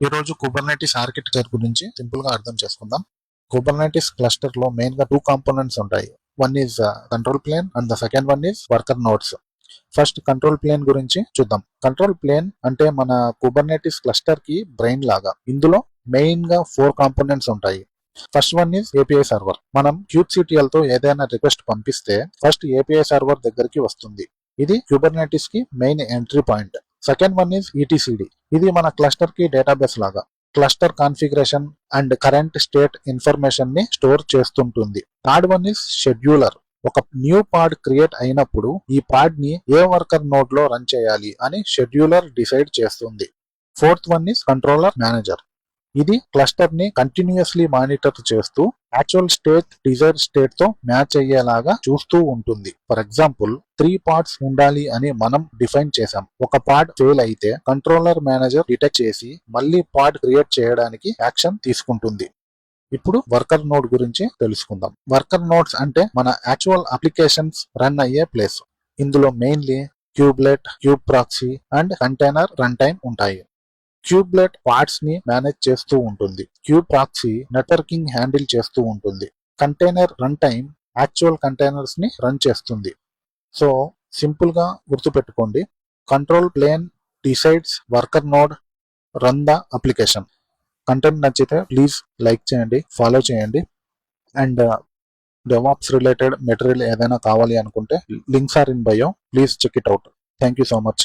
ఈ రోజు Kubernetes architecture గురించి సింపుల్ గా అర్థం చేసుకుందాం. కుబర్నెటిస్ క్లస్టర్ లో మెయిన్ గా 2 కాంపోనెంట్స్ ఉంటాయి. One is control plane and the second one is worker nodes. First control plane గురించి చూద్దాం. కంట్రోల్ ప్లేన్ అంటే మన కుబర్నెటిస్ క్లస్టర్ కి బ్రెయిన్ లాగా. ఇందులో మెయిన్ గా 4 కాంపోనెంట్స్ ఉంటాయి. First one is API server. మనం kubectl తో ఏదైనా రిక్వెస్ట్ పంపిస్తే ఫస్ట్ ఏపీఐ సర్వర్ దగ్గరికి వస్తుంది. ఇది కుబర్నెటిస్ కి main entry point. Second one is etcd. ఇది మన క్లస్టర్ కి డేటాబేస్ లాగా. Cluster configuration and current state information ని స్టోర్ చేస్తుంటుంది. Third one is scheduler. ఒక న్యూ పాడ్ క్రియేట్ అయినప్పుడు ఈ పాడ్ ని ఏ వర్కర్ నోడ్ లో రన్ చేయాలి అని షెడ్యూలర్ డిసైడ్ చేస్తుంది. Fourth one is controller manager. ఇది క్లస్టర్ ని కంటిన్యూస్లీ మానిటర్ చేస్తూ యాక్చువల్ స్టేట్ డిజైర్ స్టేట్ తో మ్యాచ్ అయ్యేలాగా చూస్తూ ఉంటుంది. ఫర్ ఎగ్జాంపుల్ 3 పార్ట్స్ ఉండాలి అని మనం డిఫైన్ చేసాం. ఒక పార్ట్ ఫెయిల్ అయితే కంట్రోలర్ మేనేజర్ డిటెక్ట్ చేసి మళ్ళీ పార్ట్ క్రియేట్ చేయడానికి యాక్షన్ తీసుకుంటుంది. ఇప్పుడు వర్కర్ నోడ్ గురించి తెలుసుకుందాం. వర్కర్ నోడ్స్ అంటే మన యాక్చువల్ అప్లికేషన్స్ రన్ అయ్యే ప్లేస్. ఇందులో mainly kubelet, kube proxy and container run time ఉంటాయి. క్యూబ్లెట్ పార్ట్స్ ని మేనేజ్ చేస్తూ ఉంటుంది. క్యూబ్ ప్రాక్సీ నెట్వర్కింగ్ హ్యాండిల్ చేస్తూ ఉంటుంది. Container run time actual containers ని రన్ చేస్తుంది. సో సింపుల్ గా గుర్తుపెట్టుకోండి, control plane decides worker node, run the application. Content నచ్చితే ప్లీజ్ లైక్ చేయండి, ఫాలో చేయండి. అండ్ డెవాప్స్ రిలేటెడ్ మెటీరియల్ ఏదైనా కావాలి అనుకుంటే links are in bio. Please check it out. Thank you so much.